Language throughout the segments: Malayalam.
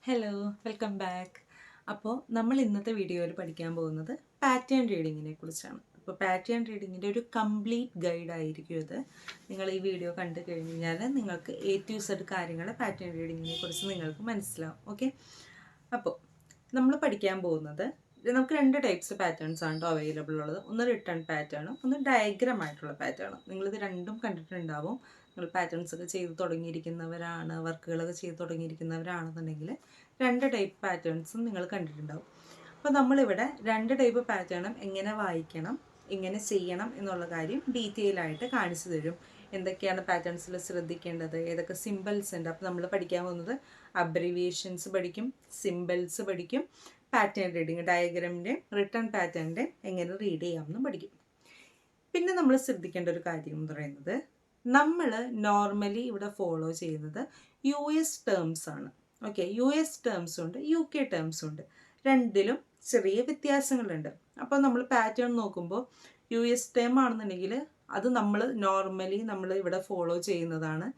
Hello, welcome back. അപ്പോൾ നമ്മൾ ഇന്നത്തെ വീഡിയോയിൽ പഠിക്കാൻ പോകുന്നത് പാറ്റേൺ റീഡിങ്ങിനെ കുറിച്ചാണ്. അപ്പോൾ പാറ്റേൺ റീഡിങ്ങിൻ്റെ ഒരു കംപ്ലീറ്റ് ഗൈഡ് ആയിരിക്കും ഇത്. നിങ്ങൾ ഈ വീഡിയോ കണ്ടു കഴിഞ്ഞാൽ നിങ്ങൾക്ക് A to Z കാര്യങ്ങൾ പാറ്റേൺ റീഡിങ്ങിനെ കുറിച്ച് നിങ്ങൾക്ക് മനസ്സിലാവും. ഓക്കെ, അപ്പോൾ നമ്മൾ പഠിക്കാൻ പോകുന്നത് നമുക്ക് രണ്ട് ടൈപ്സ് പാറ്റേൺസ് ആണ് അവൈലബിൾ ഉള്ളത്. ഒന്ന് റിട്ടേൺ പാറ്റേണും ഒന്ന് ഡയഗ്രാം ആയിട്ടുള്ള പാറ്റേണും. നിങ്ങളിത് രണ്ടും കണ്ടിട്ടുണ്ടാവും. നിങ്ങൾ പാറ്റേൺസ് ഒക്കെ ചെയ്ത് തുടങ്ങിയിരിക്കുന്നവരാണ്, വർക്കുകളൊക്കെ ചെയ്ത് തുടങ്ങിയിരിക്കുന്നവരാണെന്നുണ്ടെങ്കിൽ രണ്ട് ടൈപ്പ് പാറ്റേൺസും നിങ്ങൾ കണ്ടിട്ടുണ്ടാവും. അപ്പോൾ നമ്മളിവിടെ രണ്ട് ടൈപ്പ് പാറ്റേണും എങ്ങനെ വായിക്കണം, എങ്ങനെ ചെയ്യണം എന്നുള്ള കാര്യം ഡീറ്റെയിൽ ആയിട്ട് കാണിച്ചു തരും. എന്തൊക്കെയാണ് പാറ്റേൺസിൽ ശ്രദ്ധിക്കേണ്ടത്, ഏതൊക്കെ സിമ്പിൾസ് ഉണ്ട്. അപ്പോൾ നമ്മൾ പഠിക്കാൻ പോകുന്നത് അബ്രിവിയേഷൻസ് പഠിക്കും, സിമ്പിൾസ് പഠിക്കും, പാറ്റേൺ റീഡിങ്, ഡയഗ്രാമിൻ്റെ റിട്ടേൺ പാറ്റേണിൻ്റെ എങ്ങനെ റീഡ് ചെയ്യാമെന്നും പഠിക്കും. പിന്നെ നമ്മൾ ശ്രദ്ധിക്കേണ്ട ഒരു കാര്യം എന്ന് പറയുന്നത്, നമ്മൾ നോർമലി ഇവിടെ ഫോളോ ചെയ്യുന്നത് US ടേംസ് ആണ്. ഓക്കെ, US ടേംസും ഉണ്ട്, UK ടേംസും ഉണ്ട്. രണ്ടിലും ചെറിയ വ്യത്യാസങ്ങളുണ്ട്. അപ്പോൾ നമ്മൾ പാറ്റേൺ നോക്കുമ്പോൾ US ടേം ആണെന്നുണ്ടെങ്കിൽ അത് നമ്മൾ നോർമലി നമ്മൾ ഇവിടെ ഫോളോ ചെയ്യുന്നതാണ്.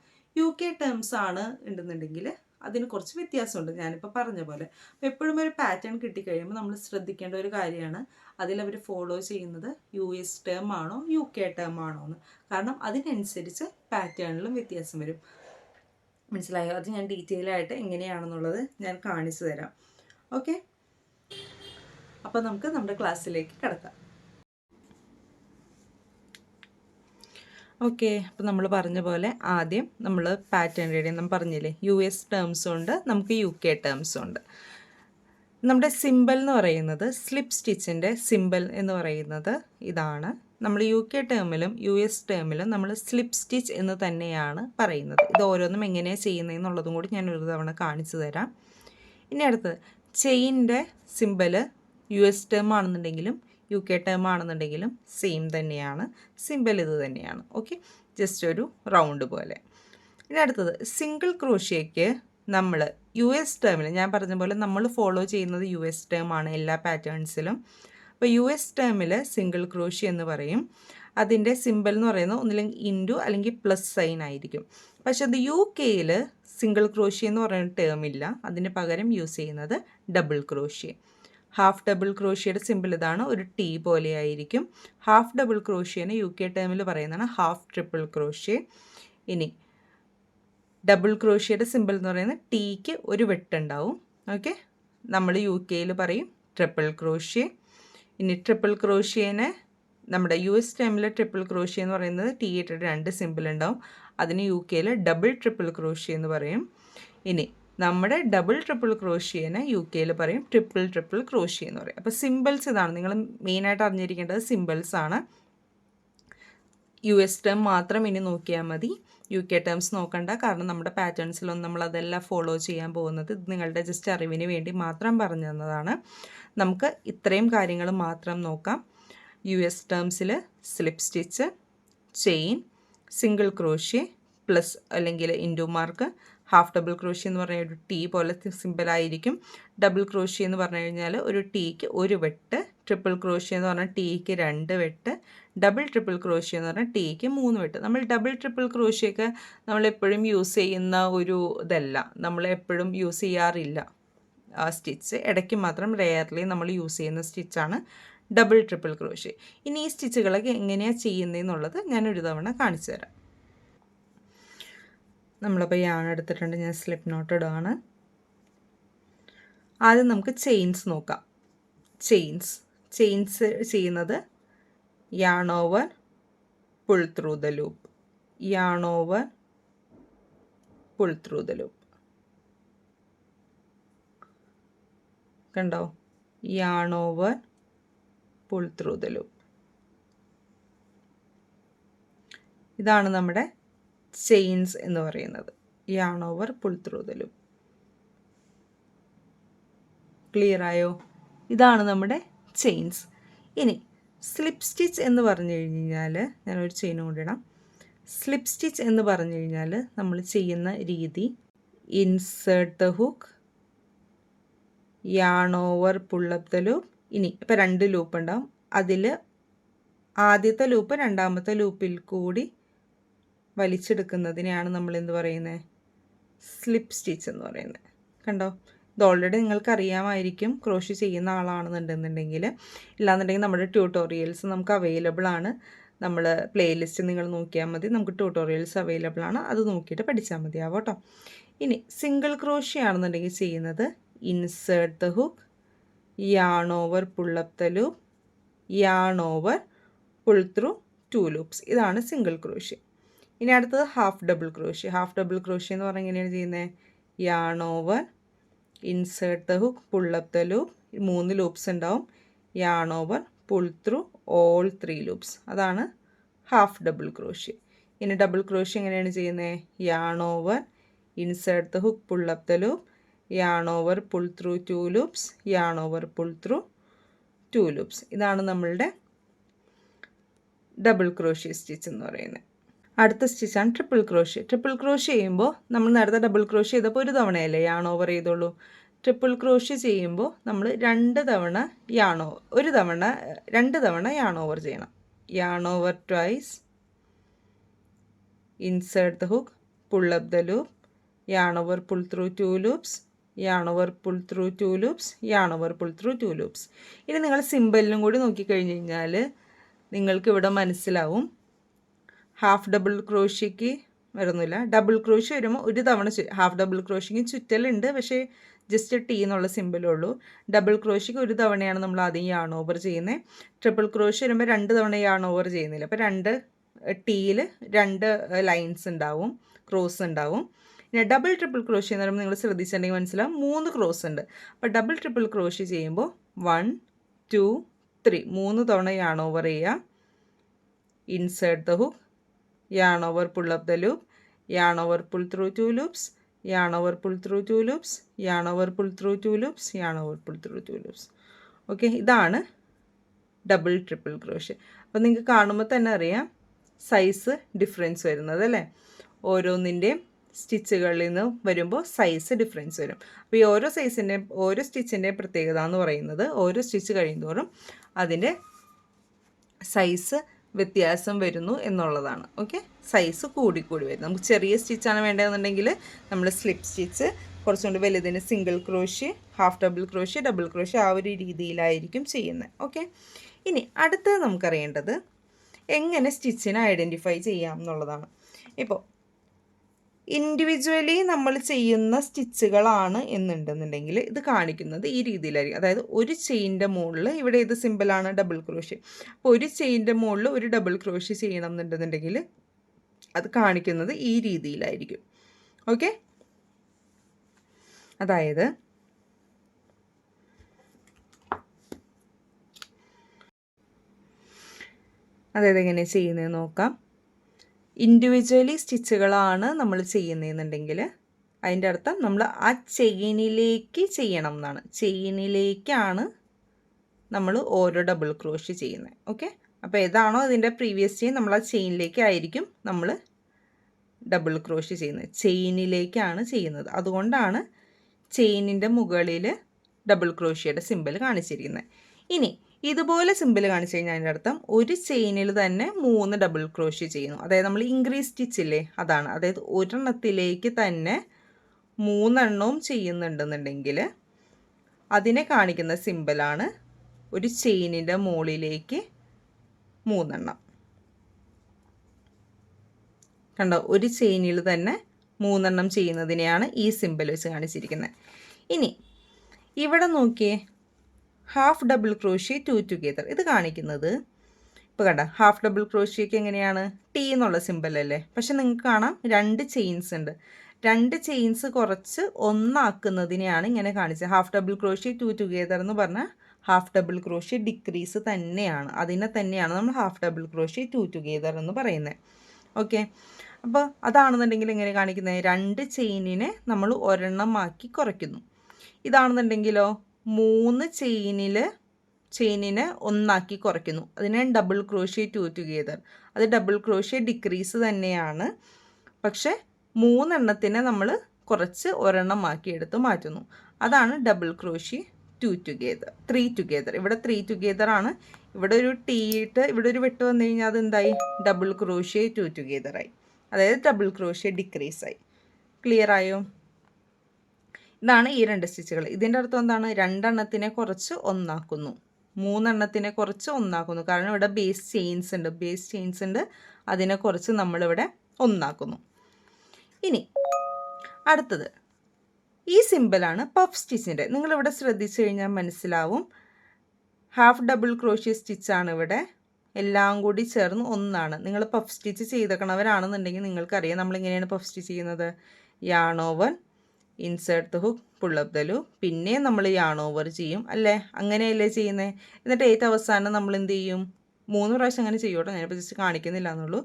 UK ടേംസ് ആണ് ഉണ്ടെന്നുണ്ടെങ്കിൽ അതിന് കുറച്ച് വ്യത്യാസമുണ്ട്, ഞാനിപ്പോൾ പറഞ്ഞ പോലെ. അപ്പോൾ എപ്പോഴും ഒരു പാറ്റേൺ കിട്ടിക്കഴിയുമ്പോൾ നമ്മൾ ശ്രദ്ധിക്കേണ്ട ഒരു കാര്യമാണ് അതിലവർ ഫോളോ ചെയ്യുന്നത് US ടേം ആണോ UK ടേം ആണോ എന്ന്. കാരണം അതിനനുസരിച്ച് പാറ്റേണിലും വ്യത്യാസം വരും. മനസ്സിലായോ? അത് ഞാൻ ഡീറ്റെയിൽ ആയിട്ട് എങ്ങനെയാണെന്നുള്ളത് ഞാൻ കാണിച്ചു തരാം. ഓക്കെ, അപ്പോൾ നമുക്ക് നമ്മുടെ ക്ലാസ്സിലേക്ക് കിടക്കാം. ഓക്കെ, അപ്പോൾ നമ്മൾ പറഞ്ഞ പോലെ ആദ്യം നമ്മൾ പാറ്റേൺ റീഡിങ് നമ്മൾ പറഞ്ഞില്ലേ, US ടേംസും ഉണ്ട്, നമുക്ക് UK ടേംസും ഉണ്ട്. നമ്മുടെ സിമ്പിൾ എന്ന് പറയുന്നത് സ്ലിപ്പ് സ്റ്റിച്ചിൻ്റെ സിമ്പിൾ എന്ന് പറയുന്നത് ഇതാണ്. നമ്മൾ UK ടേമിലും US ടേമിലും നമ്മൾ സ്ലിപ്പ് സ്റ്റിച്ച് എന്ന് തന്നെയാണ് പറയുന്നത്. ഇത് ഓരോന്നും എങ്ങനെയാണ് ചെയ്യുന്നതെന്നുള്ളതും കൂടി ഞാൻ ഒരു തവണ കാണിച്ചു തരാം. ഇനി അടുത്തത് ചെയിൻ്റെ സിമ്പിൾ US ടേം ആണെന്നുണ്ടെങ്കിലും UK ടേം ആണെന്നുണ്ടെങ്കിലും സെയിം തന്നെയാണ്, സിമ്പിൾ ഇത് തന്നെയാണ്. ഓക്കെ, ജസ്റ്റ് ഒരു റൗണ്ട് പോലെ. ഇനി അടുത്തത് സിംഗിൾ ക്രോഷ്യേക്ക് നമ്മൾ US ടേമിൽ ഞാൻ പറഞ്ഞ പോലെ നമ്മൾ ഫോളോ ചെയ്യുന്നത് US ടേം ആണ് എല്ലാ പാറ്റേൺസിലും. അപ്പോൾ US ടേമിൽ സിംഗിൾ ക്രോഷ്യ എന്ന് പറയും. അതിൻ്റെ സിമ്പിൾ എന്ന് പറയുന്നത് ഒന്നില്ലെങ്കിൽ ഇൻറ്റു അല്ലെങ്കിൽ പ്ലസ് സൈൻ ആയിരിക്കും. പക്ഷെ അത് UKയിൽ സിംഗിൾ ക്രോഷ്യ എന്ന് പറയുന്ന ടേം ഇല്ല. അതിന് പകരം യൂസ് ചെയ്യുന്നത് ഡബിൾ ക്രോഷ്യ. ഹാഫ് ഡബിൾ ക്രോഷ്യയുടെ സിമ്പിൾ ഇതാണ്, ഒരു T പോലെ ആയിരിക്കും. ഹാഫ് ഡബിൾ ക്രോഷ്യനെ UK ടേമിൽ പറയുന്നതാണ് ഹാഫ് ട്രിപ്പിൾ ക്രോഷ്യ. ഇനി ഡബിൾ ക്രോഷ്യയുടെ സിമ്പിൾ എന്ന് പറയുന്നത് Tക്ക് ഒരു വെട്ടുണ്ടാവും. ഓക്കെ, നമ്മൾ UKയിൽ പറയും ട്രിപ്പിൾ ക്രോഷ്യ. ഇനി ട്രിപ്പിൾ ക്രോഷ്യേനെ നമ്മുടെ US ടൈമിലെ ട്രിപ്പിൾ ക്രോഷ്യ എന്ന് പറയുന്നത് T ഇട്ടിട്ട് രണ്ട് സിമ്പിൾ ഉണ്ടാവും. അതിന് UKയിൽ ഡബിൾ ട്രിപ്പിൾ ക്രോഷ്യ എന്ന് പറയും. ഇനി നമ്മുടെ ഡബിൾ ട്രിപ്പിൾ ക്രോഷ്യേനെ UKയിൽ പറയും ട്രിപ്പിൾ ക്രോഷ്യ എന്ന് പറയും. അപ്പോൾ സിമ്പിൾസ് ഇതാണ്, നിങ്ങൾ മെയിനായിട്ട് അറിഞ്ഞിരിക്കേണ്ടത് സിമ്പിൾസ് ആണ്. US ടേം മാത്രം ഇനി നോക്കിയാൽ മതി, UK ടേംസ് നോക്കണ്ട. കാരണം നമ്മുടെ പാറ്റേൺസിലൊന്നും നമ്മൾ അതെല്ലാം ഫോളോ ചെയ്യാൻ പോകുന്നത്. ഇത് നിങ്ങളുടെ ജസ്റ്റ് അറിവിന് വേണ്ടി മാത്രം പറഞ്ഞു തന്നതാണ്. നമുക്ക് ഇത്രയും കാര്യങ്ങൾ മാത്രം നോക്കാം. US ടേംസിൽ slip stitch, chain, single crochet, plus അല്ലെങ്കിൽ into mark, half double crochet എന്ന് പറഞ്ഞാൽ ഒരു T പോലെ സിമ്പിളായിരിക്കും. ഡബിൾ ക്രോഷ്യ എന്ന് പറഞ്ഞു കഴിഞ്ഞാൽ ഒരു Tക്ക് ഒരു വെട്ട്, ട്രിപ്പിൾ ക്രോഷ്യ എന്ന് പറഞ്ഞാൽ Tക്ക് രണ്ട് വെട്ട്, ഡബിൾ ട്രിപ്പിൾ ക്രോഷ്യ എന്ന് പറഞ്ഞാൽ Tക്ക് മൂന്ന് വെട്ട്. നമ്മൾ ഡബിൾ ട്രിപ്പിൾ ക്രോഷ്യൊക്കെ നമ്മളെപ്പോഴും യൂസ് ചെയ്യുന്ന ഒരു ഇതല്ല, നമ്മളെപ്പോഴും യൂസ് ചെയ്യാറില്ല ആ സ്റ്റിച്ച്. ഇടയ്ക്ക് മാത്രം റെയർലി നമ്മൾ യൂസ് ചെയ്യുന്ന സ്റ്റിച്ചാണ് ഡബിൾ ട്രിപ്പിൾ ക്രോഷ്യ. ഇനി ഈ സ്റ്റിച്ചുകളൊക്കെ എങ്ങനെയാണ് ചെയ്യുന്നതെന്നുള്ളത് ഞാനൊരു തവണ കാണിച്ചു തരാം. നമ്മളപ്പോൾ യാൺ എടുത്തിട്ടുണ്ട്, ഞാൻ സ്ലിപ്പ് നോട്ട് ഇടുകയാണ്. ആദ്യം നമുക്ക് ചെയിൻസ് നോക്കാം. ചെയിൻസ് ചെയ്യുന്നത് yarn over, pull through the loop, yarn over, pull through the loop. കണ്ടോ? Yarn over, pull through the loop. ഇതാണ് നമ്മുടെ ചെയിൻസ് എന്ന് പറയുന്നത്, yarn over, pull through the loop. Clear ആയോ? ഇതാണ് നമ്മുടെ ചെയിൻസ്. ഇനി സ്ലിപ്പ് സ്റ്റിച്ച് എന്ന് പറഞ്ഞു കഴിഞ്ഞാൽ, ഞാനൊരു ചെയിൻ കൊണ്ടിടാം. സ്ലിപ്പ് സ്റ്റിച്ച് എന്ന് പറഞ്ഞു കഴിഞ്ഞാൽ നമ്മൾ ചെയ്യുന്ന രീതി, insert the hook, yarn over, pull up the loop. ഇനി ഇപ്പോൾ രണ്ട് ലൂപ്പ് ഉണ്ടാവും, അതിൽ ആദ്യത്തെ ലൂപ്പ് രണ്ടാമത്തെ ലൂപ്പിൽ കൂടി വലിച്ചെടുക്കുന്നതിനെയാണ് നമ്മൾ എന്ത് പറയുന്നത്, സ്ലിപ്പ് സ്റ്റിച്ച് എന്ന് പറയുന്നത്. കണ്ടോ? ഇത് ഓൾറെഡി നിങ്ങൾക്ക് അറിയാമായിരിക്കും ക്രോഷ്യ ചെയ്യുന്ന ആളാണെന്നുണ്ടെന്നുണ്ടെങ്കിൽ. ഇല്ലാന്നുണ്ടെങ്കിൽ നമ്മുടെ ട്യൂട്ടോറിയൽസ് നമുക്ക് അവൈലബിൾ ആണ്. നമ്മൾ പ്ലേലിസ്റ്റ് നിങ്ങൾ നോക്കിയാൽ മതി, നമുക്ക് ട്യൂട്ടോറിയൽസ് അവൈലബിൾ ആണ്, അത് നോക്കിയിട്ട് പഠിച്ചാൽ മതിയാവും കേട്ടോ. ഇനി സിംഗിൾ ക്രോഷ്യ ആണെന്നുണ്ടെങ്കിൽ ചെയ്യുന്നത് insert the hook, yarn over pull up the loop, yarn over pull through 2 loops. ഇതാണ് സിംഗിൾ ക്രോഷ്യ. ഇനി അടുത്തത് half double crochet. Half double crochet എന്ന് പറഞ്ഞാൽ എങ്ങനെയാണ് ചെയ്യുന്നത്? Yarn over, insert the hook, pull up the loop, 3 loops ഉണ്ടാവും, yarn over, pull through all 3 loops. അതാണ് ഹാഫ് ഡബിൾ ക്രോഷ്യ. ഇനി ഡബിൾ ക്രോഷ്യ എങ്ങനെയാണ് ചെയ്യുന്നത്? Yarn over, insert the hook, pull up the loop, yarn over, pull through 2 loops, yarn over, pull through 2 loops. ഇതാണ് നമ്മളുടെ ഡബിൾ ക്രോഷ്യ സ്റ്റിച്ച് എന്ന് പറയുന്നത്. അടുത്ത സ്റ്റിച്ചാണ് ട്രിപ്പിൾ ക്രോഷ്യ. ട്രിപ്പിൾ ക്രോഷ്യ ചെയ്യുമ്പോൾ നമ്മൾ നേരത്തെ ഡബിൾ ക്രോഷ്യ ചെയ്തപ്പോൾ ഒരു തവണയല്ലേ യാൺ ഓവർ ചെയ്തോളൂ. ട്രിപ്പിൾ ക്രോഷ്യ ചെയ്യുമ്പോൾ നമ്മൾ 2 തവണ രണ്ട് തവണ യാൺ ഓവർ ചെയ്യണം. Yarn over twice, insert the hook, pull up the loop, yarn over, pull through 2 loops, yarn over, pull through 2 loops, yarn over, pull through 2 loops. ഇനി നിങ്ങൾ സിമ്പിളിലും കൂടി നോക്കിക്കഴിഞ്ഞ് കഴിഞ്ഞാൽ നിങ്ങൾക്ക് ഇവിടെ മനസ്സിലാവും ഹാഫ് ഡബിൾ ക്രോഷ്യക്ക് വരുന്നില്ല. ഡബിൾ ക്രോഷ്യ വരുമ്പോൾ ഒരു തവണ ഹാഫ് ഡബിൾ ക്രോഷ്യക്ക് ചുറ്റലുണ്ട്, പക്ഷേ ജസ്റ്റ് ടി എന്നുള്ള സിമ്പിളുള്ളൂ. ഡബിൾ ക്രോഷ്യക്ക് ഒരു തവണയാണ് നമ്മൾ ആദ്യം യാൺ ഓവർ ചെയ്യുന്നത്. ട്രിപ്പിൾ ക്രോഷ്യ വരുമ്പോൾ 2 തവണ യാൺ ഓവർ ചെയ്യുന്നില്ല. അപ്പോൾ 2 ടീയിൽ 2 ലൈൻസ് ഉണ്ടാവും, ക്രോസ് ഉണ്ടാവും. പിന്നെ ഡബിൾ ട്രിപ്പിൾ ക്രോഷ്യ എന്ന് പറയുമ്പോൾ നിങ്ങൾ ശ്രദ്ധിച്ചിട്ടുണ്ടെങ്കിൽ മനസ്സിലാവും 3 ക്രോസ് ഉണ്ട്. അപ്പോൾ ഡബിൾ ട്രിപ്പിൾ ക്രോഷ്യ ചെയ്യുമ്പോൾ 1 2 3 3 തവണ യാൺ ഓവർ ചെയ്യുക, insert the hook, yarn over, pull up the loop, yarn over, pull through 2 loops, yarn over, pull through 2 loops, yarn over, pull through 2 loops, yarn over, pull through 2 loops. Okay, ഇതാണ് ഡബിൾ ട്രിപ്പിൾ ക്രോഷ്യ. അപ്പോൾ നിങ്ങൾക്ക് കാണുമ്പോൾ തന്നെ അറിയാം സൈസ് ഡിഫറൻസ് വരുന്നത് അല്ലേ. ഓരോന്നിൻ്റെയും സ്റ്റിച്ചുകളിൽ നിന്ന് വരുമ്പോൾ സൈസ് ഡിഫറൻസ് വരും. അപ്പോൾ ഈ ഓരോ സ്റ്റിച്ചിൻ്റെയും പ്രത്യേകത എന്ന് പറയുന്നത് ഓരോ സ്റ്റിച്ച് കഴിയുന്തോറും അതിൻ്റെ സൈസ് വ്യത്യാസം വരുന്നു എന്നുള്ളതാണ്. ഓക്കെ, സൈസ് കൂടിക്കൂടി വരും. നമുക്ക് ചെറിയ സ്റ്റിച്ചാണ് വേണ്ടതെന്നുണ്ടെങ്കിൽ നമ്മൾ സ്ലിപ്പ് സ്റ്റിച്ച്, കുറച്ചുകൊണ്ട് വലുതിന് single crochet, half double crochet, double crochet, ആ ഒരു രീതിയിലായിരിക്കും ചെയ്യുന്നത്. ഓക്കെ, ഇനി അടുത്തത് നമുക്കറിയേണ്ടത് എങ്ങനെ സ്റ്റിച്ചിനെ ഐഡൻറ്റിഫൈ ചെയ്യാം എന്നുള്ളതാണ്. ഇപ്പോൾ ഇൻഡിവിജ്വലി നമ്മൾ ചെയ്യുന്ന സ്റ്റിച്ചുകളാണ് എന്നുണ്ടെന്നുണ്ടെങ്കിൽ ഇത് കാണിക്കുന്നത് ഈ രീതിയിലായിരിക്കും. അതായത് ഒരു ചെയിൻ്റെ മുകളിൽ, ഇവിടെ ഇത് സിമ്പിളാണ് ഡബിൾ ക്രോഷ്യ. അപ്പോൾ ഒരു ചെയിൻ്റെ മുകളിൽ ഒരു ഡബിൾ ക്രോഷ്യ ചെയ്യണം എന്നുണ്ടെന്നുണ്ടെങ്കിൽ അത് കാണിക്കുന്നത് ഈ രീതിയിലായിരിക്കും. ഓക്കെ, അതായത് എങ്ങനെ ചെയ്യുന്നതെന്ന് നോക്കാം. ഇൻഡിവിജ്വലി സ്റ്റിച്ചുകളാണ് നമ്മൾ ചെയ്യുന്നതെന്നുണ്ടെങ്കിൽ അതിൻ്റെ അർത്ഥം നമ്മൾ ആ ചെയിനിലേക്ക് ചെയ്യണം എന്നാണ്. ചെയിനിലേക്കാണ് നമ്മൾ ഓരോ ഡബിൾ ക്രോഷ്യ ചെയ്യുന്നത്. ഓക്കെ, അപ്പോൾ ഏതാണോ അതിൻ്റെ പ്രീവിയസ് ചെയിൻ നമ്മൾ ആ ചെയിനിലേക്കായിരിക്കും നമ്മൾ ഡബിൾ ക്രോഷ്യ ചെയ്യുന്നത്. ചെയിനിലേക്കാണ് ചെയ്യുന്നത്. അതുകൊണ്ടാണ് ചെയിനിൻ്റെ മുകളിൽ ഡബിൾ ക്രോഷ്യയുടെ സിമ്പിൾ കാണിച്ചിരിക്കുന്നത്. ഇനി ഇതുപോലെ സിമ്പിൾ കാണിച്ചു കഴിഞ്ഞാൽ അതിൻ്റെ അർത്ഥം ഒരു ചെയിനിൽ തന്നെ 3 ഡബിൾ ക്രോഷ്യ ചെയ്യുന്നു. അതായത് നമ്മൾ ഇൻക്രീസ് സ്റ്റിച്ചില്ലേ, അതാണ്. അതായത് ഒരെണ്ണത്തിലേക്ക് തന്നെ 3 എണ്ണവും ചെയ്യുന്നുണ്ടെന്നുണ്ടെങ്കിൽ അതിനെ കാണിക്കുന്ന സിമ്പിളാണ് ഒരു ചെയിനിൻ്റെ മുകളിലേക്ക് 3 എണ്ണം. കണ്ടോ, ഒരു ചെയിനിൽ തന്നെ 3 എണ്ണം ചെയ്യുന്നതിനെയാണ് ഈ സിമ്പിൾ വെച്ച് കാണിച്ചിരിക്കുന്നത്. ഇനി ഇവിടെ നോക്കിയേ, ഹാഫ് ഡബിൾ ക്രോഷ്യ 2 ടുഗെദർ. ഇത് കാണിക്കുന്നത് ഇപ്പോൾ കണ്ട ഹാഫ് ഡബിൾ ക്രോഷ്യക്ക് എങ്ങനെയാണ് ടി എന്നുള്ള സിമ്പിൾ അല്ലേ. പക്ഷെ നിങ്ങൾക്ക് കാണാം 2 ചെയിൻസ് ഉണ്ട്. 2 ചെയിൻസ് കുറച്ച് ഒന്നാക്കുന്നതിനെയാണ് ഇങ്ങനെ കാണിച്ചത്. ഹാഫ് ഡബിൾ ക്രോഷ്യ 2 ടുഗെദർ എന്ന് പറഞ്ഞാൽ ഹാഫ് ഡബിൾ ക്രോഷ്യ ഡിക്രീസ് തന്നെയാണ്. അതിനെ തന്നെയാണ് നമ്മൾ ഹാഫ് ഡബിൾ ക്രോഷ്യ 2 ടുഗെദർ എന്ന് പറയുന്നത്. ഓക്കെ, അപ്പോൾ അതാണെന്നുണ്ടെങ്കിൽ എങ്ങനെ കാണിക്കുന്നത്? 2 ചെയിനിനെ നമ്മൾ ഒരെണ്ണമാക്കി കുറയ്ക്കുന്നു. ഇതാണെന്നുണ്ടെങ്കിലോ 3 ചെയിനിനെ ഒന്നാക്കി കുറയ്ക്കുന്നു. അതിനെ ഡബിൾ ക്രോഷ്യ 2 ടുഗെദർ. അത് ഡബിൾ ക്രോഷ്യ ഡിക്രീസ് തന്നെയാണ്. പക്ഷേ 3 എണ്ണത്തിനെ നമ്മൾ കുറച്ച് ഒരെണ്ണമാക്കി എടുത്ത് മാറ്റുന്നു. അതാണ് ഡബിൾ ക്രോഷ്യ 2 ടുഗെദർ, 3 ടുഗെദർ. ഇവിടെ 3 ടുഗെദർ ആണ്. ഇവിടെ ഒരു ടീ ഇട്ട് ഇവിടെ ഒരു വെട്ട് വന്നു കഴിഞ്ഞാൽ അതെന്തായി? ഡബിൾ ക്രോഷ്യ 2 ടുഗെദർ ആയി. അതായത് ഡബിൾ ക്രോഷ്യ ഡിക്രീസ് ആയി. ക്ലിയർ ആയോ? ഇതാണ് ഈ 2 സ്റ്റിച്ചുകൾ. ഇതിൻ്റെ അർത്ഥം എന്താണ്? 2 എണ്ണത്തിനെ കുറച്ച് ഒന്നാക്കുന്നു, 3 എണ്ണത്തിനെ കുറച്ച് ഒന്നാക്കുന്നു. കാരണം ഇവിടെ ബേസ് ചെയിൻസ് ഉണ്ട്, അതിനെ കുറച്ച് നമ്മളിവിടെ ഒന്നാക്കുന്നു. ഇനി അടുത്തത് ഈ സിമ്പിളാണ് പഫ് സ്റ്റിച്ചിൻ്റെ. നിങ്ങളിവിടെ ശ്രദ്ധിച്ചു കഴിഞ്ഞാൽ മനസ്സിലാവും, ഹാഫ് ഡബിൾ ക്രോഷ്യ സ്റ്റിച്ചാണ് ഇവിടെ, എല്ലാം കൂടി ചേർന്ന് ഒന്നാണ്. നിങ്ങൾ പഫ് സ്റ്റിച്ച് ചെയ്തേക്കണവരാണെന്നുണ്ടെങ്കിൽ നിങ്ങൾക്കറിയാം നമ്മളിങ്ങനെയാണ് പഫ് സ്റ്റിച്ച് ചെയ്യുന്നത്. Yarn over, insert the hook, pull up the loop, പിന്നെ നമ്മൾ യാൺ ഓവർ ചെയ്യും അല്ലേ? അങ്ങനെയല്ലേ ചെയ്യുന്നത്? എന്നിട്ട് ഏറ്റവും അവസാനം നമ്മൾ എന്ത് ചെയ്യും? 3 പ്രാവശ്യം അങ്ങനെ ചെയ്യോട്ടോ, ഞാനിപ്പോൾ ജസ്റ്റ് കാണിക്കുന്നില്ല എന്നുള്ളൂ.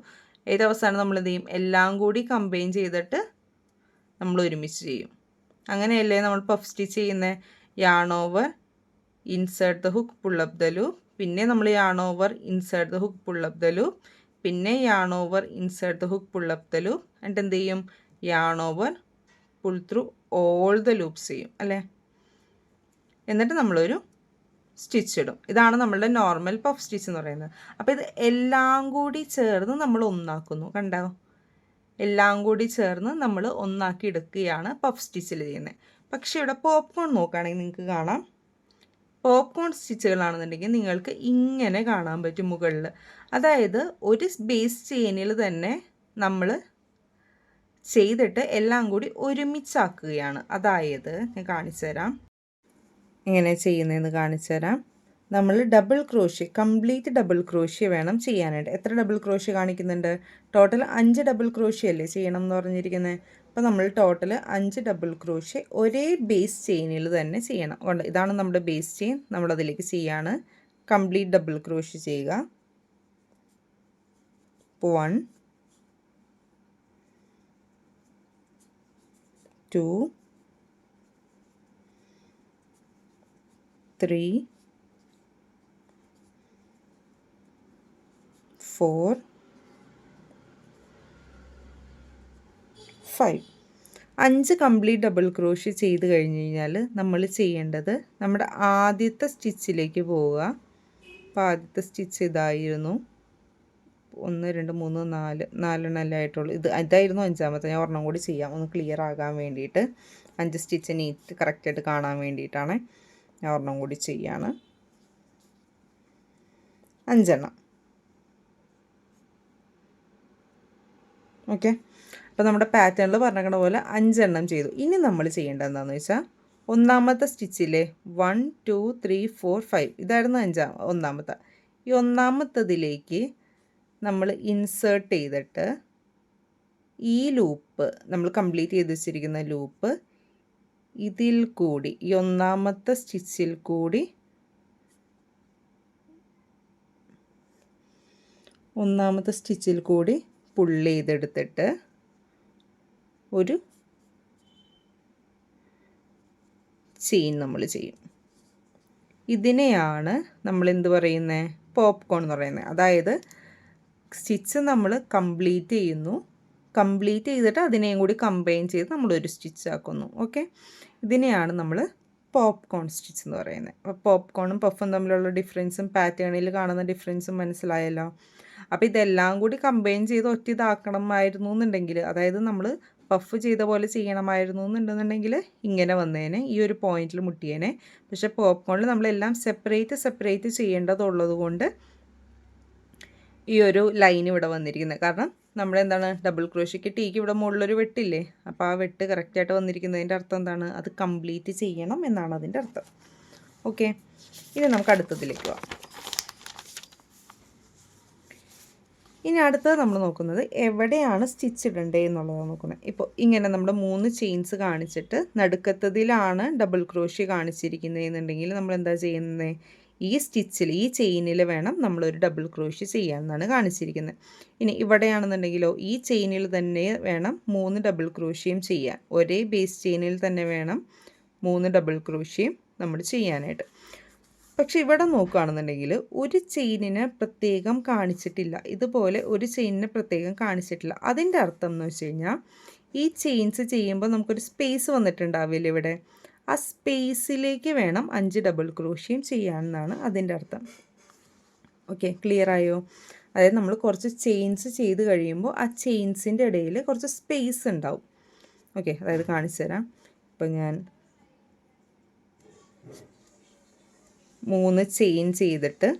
ഏറ്റവും അവസാനം നമ്മൾ എന്ത് ചെയ്യും? എല്ലാം കൂടി കമ്പൈൻ ചെയ്തിട്ട് നമ്മൾ ഒരുമിച്ച് ചെയ്യും. അങ്ങനെയല്ലേ നമ്മൾ പഫ് സ്റ്റിച്ച് ചെയ്യുന്നത്? Yarn over, insert the hook, pull up the loop, പിന്നെ നമ്മൾ yarn over, insert the hook, pull up the loop, പിന്നെ yarn over, insert the hook, pull up the loop, എന്നിട്ട് എന്ത് ചെയ്യും? Yarn over, pull through all the loops ചെയ്യും അല്ലേ? എന്നിട്ട് നമ്മളൊരു സ്റ്റിച്ച് ഇടും. ഇതാണ് നമ്മളുടെ നോർമൽ പഫ് സ്റ്റിച്ച് എന്ന് പറയുന്നത്. അപ്പോൾ ഇത് എല്ലാം കൂടി ചേർന്ന് നമ്മൾ ഒന്നാക്കുന്നു. കണ്ടോ? എല്ലാം കൂടി ചേർന്ന് നമ്മൾ ഒന്നാക്കി എടുക്കുകയാണ് പഫ് സ്റ്റിച്ചിൽ ചെയ്യുന്നത്. പക്ഷേ ഇവിടെ പോപ്കോൺ നോക്കുകയാണെങ്കിൽ നിങ്ങൾക്ക് കാണാം, പോപ്കോൺ സ്റ്റിച്ചുകളാണെന്നുണ്ടെങ്കിൽ നിങ്ങൾക്ക് ഇങ്ങനെ കാണാൻ പറ്റും മുകളിൽ. അതായത് ഒരു ബേസ് ചെയിനിൽ തന്നെ നമ്മൾ ചെയ്തിട്ട് എല്ലാം കൂടി ഒരുമിച്ചാക്കുകയാണ്. അതായത് ഞാൻ കാണിച്ചു തരാം, എങ്ങനെ ചെയ്യുന്നതെന്ന് കാണിച്ചു തരാം. നമ്മൾ double crochet, complete double crochet വേണം ചെയ്യാനായിട്ട്. എത്ര ഡബിൾ ക്രോഷ്യ കാണിക്കുന്നുണ്ട്? ടോട്ടൽ 5 ഡബിൾ ക്രോഷ്യ അല്ലേ ചെയ്യണം എന്ന് പറഞ്ഞിരിക്കുന്നത്. അപ്പോൾ നമ്മൾ ടോട്ടൽ 5 ഡബിൾ ക്രോഷ്യ ഒരേ ബേസ് ചെയിനിൽ തന്നെ ചെയ്യണം. കൊണ്ട് ഇതാണ് നമ്മുടെ ബേസ് ചെയിൻ, നമ്മളതിലേക്ക് ചെയ്യാണ്. കംപ്ലീറ്റ് ഡബിൾ ക്രോഷ്യ ചെയ്യുക. 1 2 3 4 5. 5 കംപ്ലീറ്റ് ഡബിൾ ക്രോഷ്യ ചെയ്ത് കഴിഞ്ഞ് കഴിഞ്ഞാൽ നമ്മൾ ചെയ്യേണ്ടത് നമ്മുടെ ആദ്യത്തെ സ്റ്റിച്ചിലേക്ക് പോവുക. അപ്പോൾ ആദ്യത്തെ സ്റ്റിച്ച് ഇതായിരുന്നു. 1 2 3 4 4 ആയിട്ടുള്ളൂ. ഇതായിരുന്നു 5ാമത്തെ. ഞാൻ ഒരെണ്ണം കൂടി ചെയ്യാം, ഒന്ന് ക്ലിയർ ആകാൻ വേണ്ടിയിട്ട്. 5 സ്റ്റിച്ച് നീറ്റ് കറക്റ്റായിട്ട് കാണാൻ വേണ്ടിയിട്ടാണ് ഞാൻ ഒരെണ്ണം കൂടി ചെയ്യാണ്. 5 എണ്ണം. ഓക്കെ, അപ്പോൾ നമ്മുടെ പാറ്റേണിൽ പറഞ്ഞിരിക്കുന്ന പോലെ 5 എണ്ണം ചെയ്തു. ഇനി നമ്മൾ ചെയ്യേണ്ടത് എന്താണെന്ന് വെച്ചാൽ, ഒന്നാമത്തെ സ്റ്റിച്ചിലെ 1 2 3 4 5 ഇതായിരുന്നു ഒന്നാമത്തെ. ഈ ഒന്നാമത്തതിലേക്ക് നമ്മൾ ഇൻസേർട്ട് ചെയ്തിട്ട് ഈ ലൂപ്പ്, നമ്മൾ കംപ്ലീറ്റ് ചെയ്ത് വെച്ചിരിക്കുന്ന ലൂപ്പ് ഇതിൽ കൂടി, ഈ ഒന്നാമത്തെ സ്റ്റിച്ചിൽ കൂടി പുള്ള് ചെയ്തെടുത്തിട്ട് ഒരു ചെയിൻ നമ്മൾ ചെയ്യും. ഇതിനെയാണ് നമ്മൾ എന്ത് പറയുന്നത്? പോപ്കോൺ എന്ന് പറയുന്നത്. അതായത് സ്റ്റിച്ച് നമ്മൾ കംപ്ലീറ്റ് ചെയ്യുന്നു, കംപ്ലീറ്റ് ചെയ്തിട്ട് അതിനെയും കൂടി കമ്പൈൻ ചെയ്ത് നമ്മളൊരു സ്റ്റിച്ച് ആക്കുന്നു. ഓക്കെ, ഇതിനെയാണ് നമ്മൾ പോപ്കോൺ സ്റ്റിച്ച് എന്ന് പറയുന്നത്. അപ്പോൾ പോപ്കോണും പഫും തമ്മിലുള്ള ഡിഫറൻസും പാറ്റേണിൽ കാണുന്ന ഡിഫറൻസും മനസ്സിലായല്ലോ. അപ്പോൾ ഇതെല്ലാം കൂടി കമ്പൈൻ ചെയ്ത് ഒറ്റ ഇതാക്കണമായിരുന്നു എന്നുണ്ടെങ്കിൽ, അതായത് നമ്മൾ പഫ് ചെയ്ത പോലെ ചെയ്യണമായിരുന്നു എന്നുണ്ടെന്നുണ്ടെങ്കിൽ ഇങ്ങനെ വന്നേനെ, ഈ ഒരു പോയിന്റിൽ മുട്ടിയേനെ. പക്ഷേ പോപ്കോണിൽ നമ്മളെല്ലാം സെപ്പറേറ്റ് ചെയ്യേണ്ടതുള്ളത് കൊണ്ട് ഈ ഒരു ലൈൻ ഇവിടെ വന്നിരിക്കുന്നത്. കാരണം നമ്മളെന്താണ്, ഡബിൾ ക്രോഷ്യക്ക് ടീക്ക് ഇവിടെ മുകളിലൊരു വെട്ടില്ലേ, അപ്പോൾ ആ വെട്ട് കറക്റ്റായിട്ട് വന്നിരിക്കുന്നതിൻ്റെ അർത്ഥം എന്താണ്? അത് കംപ്ലീറ്റ് ചെയ്യണം എന്നാണ് അതിൻ്റെ അർത്ഥം. ഓക്കെ, ഇനി നമുക്ക് അടുത്തതിലേക്ക് പോകാം. ഇനി അടുത്തത് നമ്മൾ നോക്കുന്നത് എവിടെയാണ് സ്റ്റിച്ച് ഇടേണ്ടത് എന്നുള്ളതാണ് നോക്കുന്നത്. ഇപ്പോൾ ഇങ്ങനെ നമ്മുടെ 3 ചെയിൻസ് കാണിച്ചിട്ട് നടുക്കത്തതിലാണ് ഡബിൾ ക്രോഷ്യ കാണിച്ചിരിക്കുന്നത് എന്നുണ്ടെങ്കിൽ നമ്മൾ എന്താ ചെയ്യുന്നത്? ഈ സ്റ്റിച്ചിൽ, ഈ ചെയിനിൽ വേണം നമ്മളൊരു ഡബിൾ ക്രോഷ്യ ചെയ്യാമെന്നാണ് കാണിച്ചിരിക്കുന്നത്. ഇനി ഇവിടെയാണെന്നുണ്ടെങ്കിലോ ഈ ചെയിനിൽ തന്നെ വേണം 3 ഡബിൾ ക്രോഷ്യയും ചെയ്യാൻ. ഒരേ ബേസ് ചെയിനിൽ തന്നെ വേണം 3 ഡബിൾ ക്രോഷ്യയും നമ്മൾ ചെയ്യാനായിട്ട്. പക്ഷെ ഇവിടെ നോക്കുകയാണെന്നുണ്ടെങ്കിൽ ഒരു ചെയിനിനെ പ്രത്യേകം കാണിച്ചിട്ടില്ല, ഇതുപോലെ ഒരു ചെയിനിനെ പ്രത്യേകം കാണിച്ചിട്ടില്ല. അതിൻ്റെ അർത്ഥം എന്ന് വെച്ച് കഴിഞ്ഞാൽ ഈ ചെയിൻസ് ചെയ്യുമ്പോൾ നമുക്കൊരു സ്പേസ് വന്നിട്ടുണ്ടാവില്ല ഇവിടെ, ആ സ്പേസിലേക്ക് വേണം 5 ഡബിൾ ക്രോഷ്യയും ചെയ്യാമെന്നാണ് അതിൻ്റെ അർത്ഥം. ഓക്കെ, ക്ലിയർ ആയോ? അതായത് നമ്മൾ കുറച്ച് ചെയിൻസ് ചെയ്ത് കഴിയുമ്പോൾ ആ ചെയിൻസിൻ്റെ ഇടയിൽ കുറച്ച് സ്പേസ് ഉണ്ടാവും. ഓക്കെ, അതായത് കാണിച്ചു തരാം. ഇപ്പോൾ ഞാൻ 3 ചെയിൻ ചെയ്തിട്ട്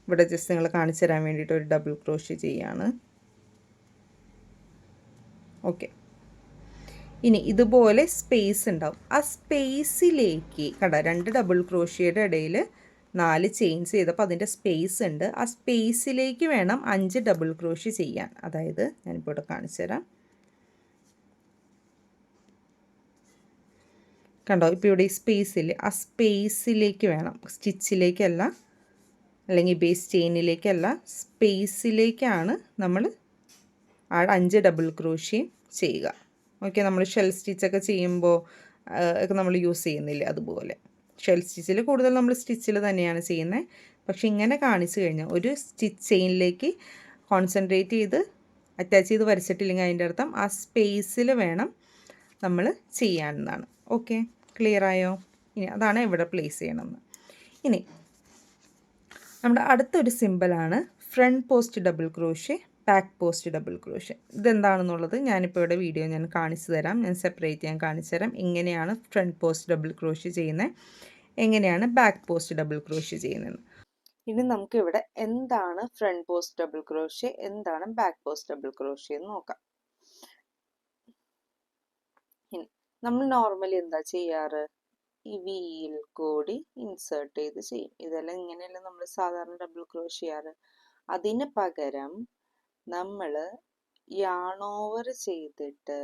ഇവിടെ ജസ്റ്റ് നിങ്ങൾ കാണിച്ചു തരാൻ വേണ്ടിയിട്ട് ഒരു ഡബിൾ ക്രോഷ്യ ചെയ്യാണ്. ഓക്കെ, ഇനി ഇതുപോലെ സ്പേസ് ഉണ്ടാവും. ആ സ്പേസിലേക്ക് കണ്ട 2 ഡബിൾ ക്രോഷ്യയുടെ ഇടയിൽ 4 ചെയിൻസ് ചെയ്തപ്പോൾ അതിൻ്റെ സ്പേസ് ഉണ്ട്. ആ സ്പേസിലേക്ക് വേണം 5 ഡബിൾ ക്രോഷ്യ ചെയ്യാൻ. അതായത് ഞാനിപ്പോൾ ഇവിടെ കാണിച്ചു തരാം. കണ്ടോ, ഇപ്പോൾ ഇവിടെ ഈ സ്പേസിൽ, ആ സ്പേസിലേക്ക് വേണം, സ്റ്റിച്ചിലേക്കല്ല അല്ലെങ്കിൽ ബേസ് ചെയിനിലേക്കല്ല, സ്പേസിലേക്കാണ് നമ്മൾ ആ 5 ഡബിൾ ക്രോഷ്യം ചെയ്യുക. ഓക്കെ, നമ്മൾ ഷെൽ സ്റ്റിച്ചൊക്കെ ചെയ്യുമ്പോൾ ഒക്കെ നമ്മൾ യൂസ് ചെയ്യുന്നില്ല, അതുപോലെ ഷെൽ സ്റ്റിച്ചിൽ കൂടുതൽ നമ്മൾ സ്റ്റിച്ചിൽ തന്നെയാണ് ചെയ്യുന്നത്. പക്ഷെ ഇങ്ങനെ കാണിച്ചു കഴിഞ്ഞാൽ ഒരു സ്റ്റിച്ച് ചെയിനിലേക്ക് കോൺസെൻട്രേറ്റ് ചെയ്ത് അറ്റാച്ച് ചെയ്ത് വരച്ചിട്ടില്ലെങ്കിൽ അതിൻ്റെ അർത്ഥം ആ സ്പേസിൽ വേണം നമ്മൾ ചെയ്യാനെന്നാണ്. ഓക്കെ, ക്ലിയർ ആയോ? ഇനി അതാണ് ഇവിടെ പ്ലേസ് ചെയ്യണമെന്ന്. ഇനി നമ്മുടെ അടുത്തൊരു സിമ്പിളാണ് front post double crochet, back post double crochet. ഇതെന്താണെന്നുള്ളത് ഞാനിപ്പോൾ ഇവിടെ വീഡിയോ ഞാൻ കാണിച്ചു തരാം. ഞാൻ സെപ്പറേറ്റ് ഞാൻ കാണിച്ചു തരാം എങ്ങനെയാണ് ഫ്രണ്ട് പോസ്റ്റ് ഡബിൾ ക്രോഷ്യ ചെയ്യുന്നത്, എങ്ങനെയാണ് ബാക്ക് പോസ്റ്റ് ഡബിൾ ക്രോഷ്യ ചെയ്യുന്നത്. ഇനി നമുക്കിവിടെ എന്താണ് ഫ്രണ്ട് പോസ്റ്റ് ഡബിൾ ക്രോഷ്യ, എന്താണ് ബാക്ക് പോസ്റ്റ് ഡബിൾ ക്രോഷ്യ എന്ന് നോക്കാം. ഇനി നമ്മൾ നോർമലി എന്താ ചെയ്യാറ്? ഈ വീൽ കൂടി ഇൻസേർട്ട് ചെയ്ത് ചെയ്യും. ഇതെല്ലാം ഇങ്ങനെയല്ല നമ്മൾ സാധാരണ ഡബിൾ ക്രോഷ്യ ചെയ്യാറ്. അതിന് പകരം നമ്മൾ യാൺ ഓവർ ചെയ്തിട്ട്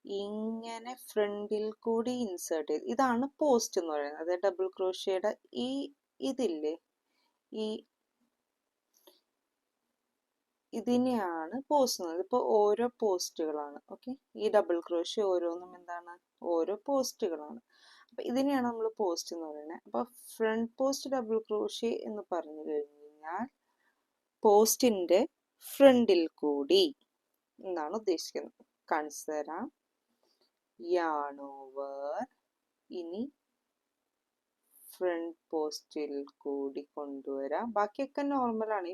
ഇങ്ങനെ ഫ്രണ്ടിൽ കൂടി ഇൻസേർട്ട് ചെയ്ത്, ഇതാണ് പോസ്റ്റ് എന്ന് പറയുന്നത്. അതായത് ഡബിൾ ക്രോഷ്യയുടെ ഈ ഇതില്ലേ, ഇതിനെയാണ് പോസ്റ്റ് എന്ന് പറയുന്നത്. ഇപ്പോൾ ഓരോ പോസ്റ്റുകളാണ്. ഓക്കെ, ഈ ഡബിൾ ക്രോഷ്യ ഓരോന്നും എന്താണ്, ഓരോ പോസ്റ്റുകളാണ്. അപ്പോൾ ഇതിനെയാണ് നമ്മൾ പോസ്റ്റ് എന്ന് പറയുന്നത്. അപ്പോൾ ഫ്രണ്ട് പോസ്റ്റ് ഡബിൾ ക്രോഷ്യ എന്ന് പറഞ്ഞു കഴിഞ്ഞാൽ പോസ്റ്റിൻ്റെ ഫ്രണ്ടിൽ കൂടി എന്നാണ് ഉദ്ദേശിക്കുന്നത്. കാണിച്ചു തരാം. യാൺ ഓവർ, ഇനി ഫ്രണ്ട് പോസ്റ്റിൽ കൂടി കൊണ്ടുവരാം. ബാക്കിയൊക്കെ നോർമലാണ്.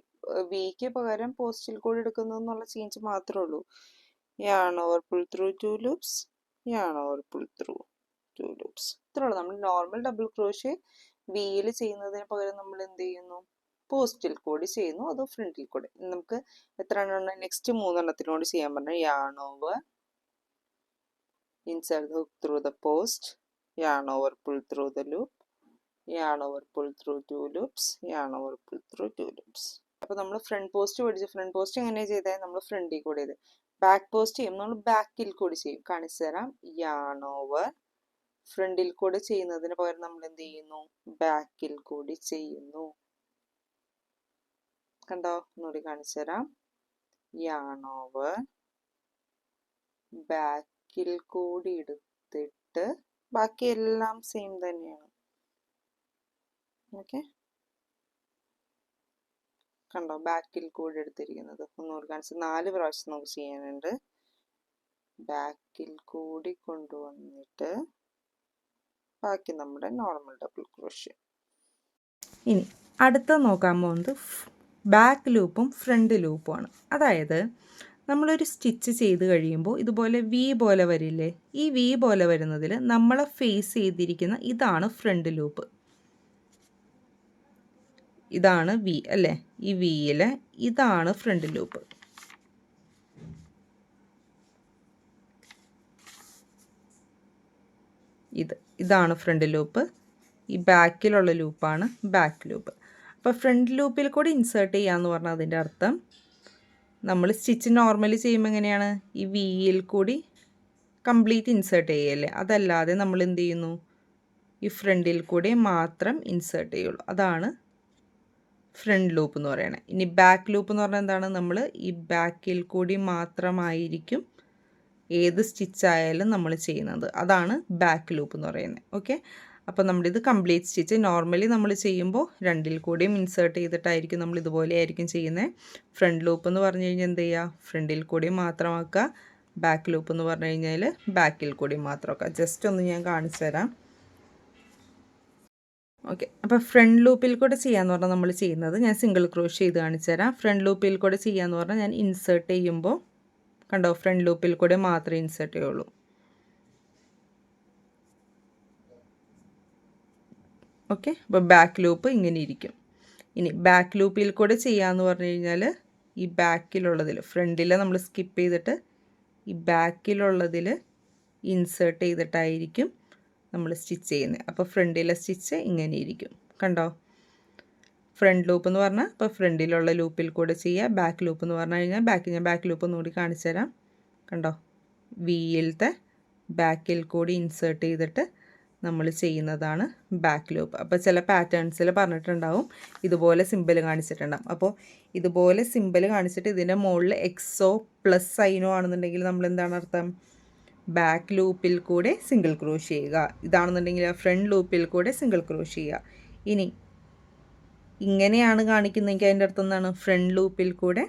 വിക്ക് പകരം പോസ്റ്റിൽ കൂടി എടുക്കുന്നു എന്നുള്ള ചേഞ്ച് മാത്രമേ ഉള്ളൂ. Yarn over pull through 2 loops, yarn over pull through 2 loops, ഇത്രേ ഉള്ളൂ. നമ്മൾ നോർമൽ ഡബിൾ ക്രോഷ്യ വിയിൽ ചെയ്യുന്നതിന് പകരം നമ്മൾ എന്ത് ചെയ്യുന്നു, പോസ്റ്റിൽ കൂടി ചെയ്യുന്നു, അത് ഫ്രണ്ടിൽ കൂടി. നമുക്ക് എത്ര എണ്ണം, നെക്സ്റ്റ് 3 എണ്ണത്തിനോട് ചെയ്യാൻ പറഞ്ഞാൽ yarn over, insert the hook through the post, yarn over pull through the loop, yarn over pull through 2 loops, yarn over pull through 2 loops. അപ്പോൾ നമ്മൾ ഫ്രണ്ട് പോസ്റ്റ് പഠിച്ചു. ഫ്രണ്ട് പോസ്റ്റ് എങ്ങനെയാണ് ചെയ്തത്? നമ്മൾ ഫ്രണ്ടിൽ കൂടി ചെയ്ത്. ബാക്ക് പോസ്റ്റ് ചെയ്യും, നമ്മൾ ബാക്കിൽ കൂടി ചെയ്യും. കാണിച്ചു തരാം. യാൺ ഓവർ, ഫ്രണ്ടിൽ കൂടി ചെയ്യുന്നതിന് പകരം നമ്മൾ എന്ത് ചെയ്യുന്നു, ബാക്കിൽ കൂടി ചെയ്യുന്നു. കണ്ടോ? ഒന്നുകൂടി കാണിച്ചു തരാം. യാൺ ഓവർ, ബാക്കിൽ കൂടി എടുത്തിട്ട്, ബാക്കി എല്ലാം സെയിം തന്നെയാണ്. ഓക്കെ, കണ്ടോ? ബാക്കിൽ കൂടി എടുത്തിരിക്കുന്നത് ഒന്നുകൂടി കാണിച്ച് 4 പ്രാവശ്യം നമുക്ക് ചെയ്യാനുണ്ട്. ബാക്കിൽ കൂടി കൊണ്ടുവന്നിട്ട് ബാക്കി നമ്മുടെ നോർമൽ ഡബിൾ ക്രോഷ്യ. ഇനി അടുത്ത നോക്കാൻ പോകുന്നത് ബാക്ക് ലൂപ്പും ഫ്രണ്ട് ലൂപ്പുമാണ്. അതായത് നമ്മളൊരു സ്റ്റിച്ച് ചെയ്ത് കഴിയുമ്പോൾ ഇതുപോലെ വി പോലെ വരില്ലേ, ഈ വി പോലെ വരുന്നതിൽ നമ്മളെ ഫേസ് ചെയ്തിരിക്കുന്ന ഇതാണ് ഫ്രണ്ട് ലൂപ്പ്. ഇതാണ് വി അല്ലേ, ഈ വിയിലെ ഇതാണ് ഫ്രണ്ട് ലൂപ്പ്. ഇതാണ് ഫ്രണ്ട് ലൂപ്പ്. ഈ ബാക്കിലുള്ള ലൂപ്പാണ് ബാക്ക് ലൂപ്പ്. അപ്പോൾ ഫ്രണ്ട് ലൂപ്പിൽ കൂടി ഇൻസേർട്ട് ചെയ്യാന്ന് പറഞ്ഞാൽ അതിൻ്റെ അർത്ഥം നമ്മൾ സ്റ്റിച്ച് നോർമലി ചെയ്യുമ്പോൾ എങ്ങനെയാണ്, ഈ വിയിൽ കൂടി കംപ്ലീറ്റ് ഇൻസേർട്ട് ചെയ്യല്ലേ. അതല്ലാതെ നമ്മൾ എന്ത് ചെയ്യുന്നു, ഈ ഫ്രണ്ടിൽ കൂടി മാത്രം ഇൻസേർട്ട് ചെയ്യുള്ളൂ. അതാണ് ഫ്രണ്ട് ലൂപ്പ് എന്ന് പറയുന്നത്. ഇനി ബാക്ക് ലൂപ്പ് എന്ന് പറഞ്ഞാൽ എന്താണ്, നമ്മൾ ഈ ബാക്കിൽ കൂടി മാത്രമായിരിക്കും ഏത് സ്റ്റിച്ചായാലും നമ്മൾ ചെയ്യുന്നത്. അതാണ് ബാക്ക് ലൂപ്പ് എന്ന് പറയുന്നത്. ഓക്കെ, അപ്പോൾ നമ്മളിത് കംപ്ലീറ്റ് സ്റ്റിച്ച് നോർമലി നമ്മൾ ചെയ്യുമ്പോൾ രണ്ടിൽ കൂടിയും ഇൻസേർട്ട് ചെയ്തിട്ടായിരിക്കും നമ്മൾ ഇതുപോലെ ആയിരിക്കും ചെയ്യുന്നത്. ഫ്രണ്ട് ലൂപ്പ് എന്ന് പറഞ്ഞു കഴിഞ്ഞാൽ എന്ത് ചെയ്യുക, ഫ്രണ്ടിൽ കൂടി മാത്രമാക്കുക. ബാക്ക് ലൂപ്പ് എന്ന് പറഞ്ഞു കഴിഞ്ഞാൽ ബാക്കിൽ കൂടി മാത്രമാക്കുക. ജസ്റ്റ് ഒന്ന് ഞാൻ കാണിച്ചു തരാം. ഓക്കെ, അപ്പോൾ ഫ്രണ്ട് ലൂപ്പിൽ കൂടെ ചെയ്യാന്ന് പറഞ്ഞാൽ നമ്മൾ ചെയ്യുന്നത്, ഞാൻ സിംഗിൾ ക്രോഷ്യ ചെയ്ത് കാണിച്ചു തരാം. ഫ്രണ്ട് ലൂപ്പിൽ കൂടെ ചെയ്യാന്ന് പറഞ്ഞാൽ ഞാൻ ഇൻസേർട്ട് ചെയ്യുമ്പോൾ കണ്ടോ, ഫ്രണ്ട് ലൂപ്പിൽ കൂടെ മാത്രമേ ഇൻസേർട്ട് ചെയ്യുള്ളൂ. ഓക്കെ, അപ്പോൾ ബാക്ക് ലൂപ്പ് ഇങ്ങനെ ഇരിക്കും. ഇനി ബാക്ക് ലൂപ്പിൽ കൂടെ ചെയ്യാമെന്ന് പറഞ്ഞു കഴിഞ്ഞാൽ ഈ ബാക്കിലുള്ളതിൽ ഫ്രണ്ടിൽ നമ്മൾ സ്കിപ്പ് ചെയ്തിട്ട് ഈ ബാക്കിലുള്ളതിൽ ഇൻസേർട്ട് ചെയ്തിട്ടായിരിക്കും നമ്മൾ സ്റ്റിച്ച് ചെയ്യുന്നത്. അപ്പോൾ ഫ്രണ്ടിലെ സ്റ്റിച്ച് ഇങ്ങനെ ഇരിക്കും. കണ്ടോ? ഫ്രണ്ട് ലൂപ്പ് എന്ന് പറഞ്ഞാൽ ഇപ്പോൾ ഫ്രണ്ടിലുള്ള ലൂപ്പിൽ കൂടെ ചെയ്യുക. ബാക്ക് ലൂപ്പ് എന്ന് പറഞ്ഞു കഴിഞ്ഞാൽ ഞാൻ ബാക്ക് ലൂപ്പ് ഒന്നുകൂടി കാണിച്ചു തരാം. കണ്ടോ? വിയിലത്തെ ബാക്കിൽ കൂടി ഇൻസേർട്ട് ചെയ്തിട്ട് നമ്മൾ ചെയ്യുന്നതാണ് ബാക്ക് ലൂപ്പ്. അപ്പോൾ ചില പാറ്റേൺസിൽ പറഞ്ഞിട്ടുണ്ടാവും ഇതുപോലെ സിമ്പിൾ കാണിച്ചിട്ടുണ്ടാവും. അപ്പോൾ ഇതുപോലെ സിമ്പിൾ കാണിച്ചിട്ട് ഇതിൻ്റെ മുകളിൽ എക്സോ പ്ലസ് സൈനോ ആണെന്നുണ്ടെങ്കിൽ നമ്മൾ എന്താണ് അർത്ഥം? ബാക്ക് ലൂപ്പിൽ കൂടെ സിംഗിൾ ക്രോഷ് ചെയ്യുക. ഇതാണെന്നുണ്ടെങ്കിൽ ഫ്രണ്ട് ലൂപ്പിൽ കൂടെ സിംഗിൾ ക്രോഷ് ചെയ്യുക. ഇനി ഇങ്ങനെയാണ് കാണിക്കുന്നതെങ്കിൽ അതിൻ്റെ അർത്ഥം എന്താണ്? ഫ്രണ്ട് ലൂപ്പിൽ കൂടെ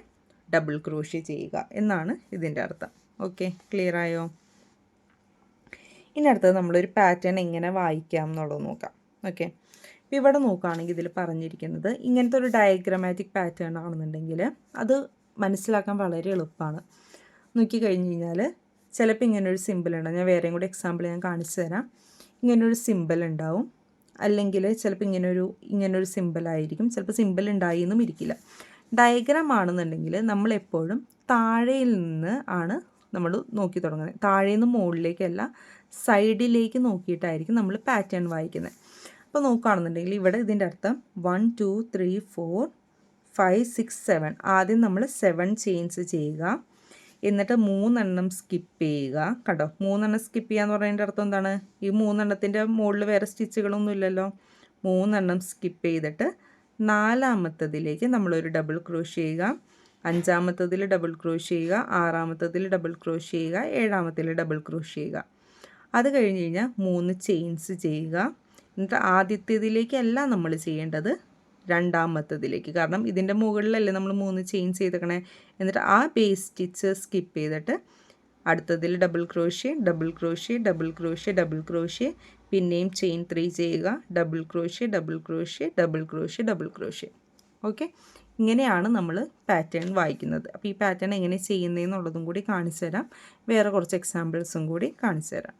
ഡബിൾ ക്രോഷ് ചെയ്യുക എന്നാണ് ഇതിൻ്റെ അർത്ഥം. ഓക്കെ, ക്ലിയർ ആയോ? ഇനി അടുത്തത് നമ്മളൊരു പാറ്റേൺ എങ്ങനെ വായിക്കാം എന്നുള്ളത് നോക്കാം. ഓക്കെ, ഇപ്പോൾ ഇവിടെ നോക്കുകയാണെങ്കിൽ ഇതിൽ പറഞ്ഞിരിക്കുന്നത് ഇങ്ങനത്തെ ഒരു ഡയഗ്രമാറ്റിക് പാറ്റേൺ ആണെന്നുണ്ടെങ്കിൽ അത് മനസ്സിലാക്കാൻ വളരെ എളുപ്പമാണ്. നോക്കിക്കഴിഞ്ഞ് കഴിഞ്ഞാൽ ചിലപ്പോൾ ഇങ്ങനൊരു സിമ്പിൾ ഉണ്ടാവും. ഞാൻ വേറെയും കൂടി എക്സാമ്പിൾ ഞാൻ കാണിച്ചു തരാം. ഇങ്ങനൊരു സിമ്പിൾ ഉണ്ടാവും, അല്ലെങ്കിൽ ചിലപ്പോൾ ഇങ്ങനൊരു സിമ്പിളായിരിക്കും. ചിലപ്പോൾ സിമ്പിൾ ഉണ്ടായിന്നും ഇരിക്കില്ല. ഡയഗ്രാം ആണെന്നുണ്ടെങ്കിൽ നമ്മളെപ്പോഴും താഴെയിൽ നിന്ന് ആണ് നമ്മൾ നോക്കി തുടങ്ങുന്നത്. താഴേന്ന് മുകളിലേക്കല്ല, സൈഡിലേക്ക് നോക്കിയിട്ടായിരിക്കും നമ്മൾ പാറ്റേൺ വായിക്കുന്നത്. അപ്പോൾ നോക്കുകയാണെന്നുണ്ടെങ്കിൽ ഇവിടെ ഇതിൻ്റെ അർത്ഥം 1 2 3 4 5 6 7. ആദ്യം നമ്മൾ 7 ചെയിൻസ് ചെയ്യുക, എന്നിട്ട് 3 സ്കിപ്പ് ചെയ്യുക. കണ്ടോ? 3 സ്കിപ്പ് ചെയ്യുക എന്ന് പറയുന്നതിൻ്റെ അർത്ഥം എന്താണ്? ഈ 3 മുകളിൽ വേറെ സ്റ്റിച്ചുകളൊന്നും ഇല്ലല്ലോ. 3 സ്കിപ്പ് ചെയ്തിട്ട് 4-മത്തതിലേക്ക് നമ്മളൊരു ഡബിൾ ക്രോഷ് ചെയ്യുക, 5-മത്തതിൽ ഡബിൾ ക്രോഷ് ചെയ്യുക, 6-മത്തതിൽ ഡബിൾ ക്രോഷ് ചെയ്യുക, 7-മത്തിൽ ഡബിൾ ക്രോഷ് ചെയ്യുക. അത് കഴിഞ്ഞ് കഴിഞ്ഞാൽ 3 ചെയിൻസ് ചെയ്യുക. എന്നിട്ട് ആദ്യത്തേതിലേക്കല്ല നമ്മൾ ചെയ്യേണ്ടത്, 2-മത്തതിലേക്ക്. കാരണം ഇതിൻ്റെ മുകളിലല്ലേ നമ്മൾ 3 ചെയിൻസ് ചെയ്തേക്കണേ. എന്നിട്ട് ആ ബേസ് സ്റ്റിച്ച് സ്കിപ്പ് ചെയ്തിട്ട് അടുത്തതിൽ double crochet, double crochet, double crochet, double crochet, പിന്നെയും ചെയിൻ 3 ചെയ്യുക, double crochet, double crochet, double crochet, double crochet. Okay, ഇങ്ങനെയാണ് നമ്മൾ പാറ്റേൺ വായിക്കുന്നത്. അപ്പോൾ ഈ പാറ്റേൺ എങ്ങനെ ചെയ്യുന്നതെന്നുള്ളതും കൂടി കാണിച്ചു തരാം. വേറെ കുറച്ച് എക്സാമ്പിൾസും കൂടി കാണിച്ചു തരാം.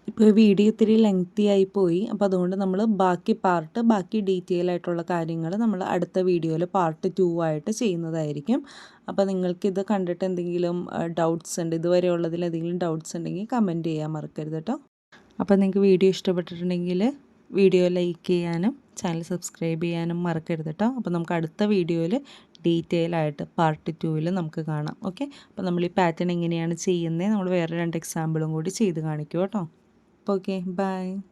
ഇപ്പോൾ വീഡിയോ ഇത്തിരി ലെങ്തി ആയി പോയി. അപ്പോൾ അതുകൊണ്ട് നമ്മൾ ബാക്കി ഡീറ്റെയിൽ ആയിട്ടുള്ള കാര്യങ്ങൾ നമ്മൾ അടുത്ത വീഡിയോയിൽ പാർട്ട് 2 ആയിട്ട് ചെയ്യുന്നതായിരിക്കും. അപ്പോൾ നിങ്ങൾക്കിത് കണ്ടിട്ട് എന്തെങ്കിലും ഡൗട്ട്സ് ഉണ്ട്, ഇതുവരെയുള്ളതിൽ എന്തെങ്കിലും ഡൗട്ട്സ് ഉണ്ടെങ്കിൽ കമൻറ്റ് ചെയ്യാൻ മറക്കരുത് കേട്ടോ. അപ്പോൾ നിങ്ങൾക്ക് വീഡിയോ ഇഷ്ടപ്പെട്ടിട്ടുണ്ടെങ്കിൽ വീഡിയോ ലൈക്ക് ചെയ്യാനും ചാനൽ സബ്സ്ക്രൈബ് ചെയ്യാനും മറക്കരുത് കേട്ടോ. അപ്പോൾ നമുക്ക് അടുത്ത വീഡിയോയിൽ ഡീറ്റെയിൽ ആയിട്ട് പാർട്ട് 2 നമുക്ക് കാണാം. ഓക്കെ, അപ്പോൾ നമ്മൾ ഈ പാറ്റേൺ എങ്ങനെയാണ് ചെയ്യുന്നത് നമ്മൾ വേറെ 2 എക്സാമ്പിളും കൂടി ചെയ്ത് കാണിക്കും കേട്ടോ. Okay, bye.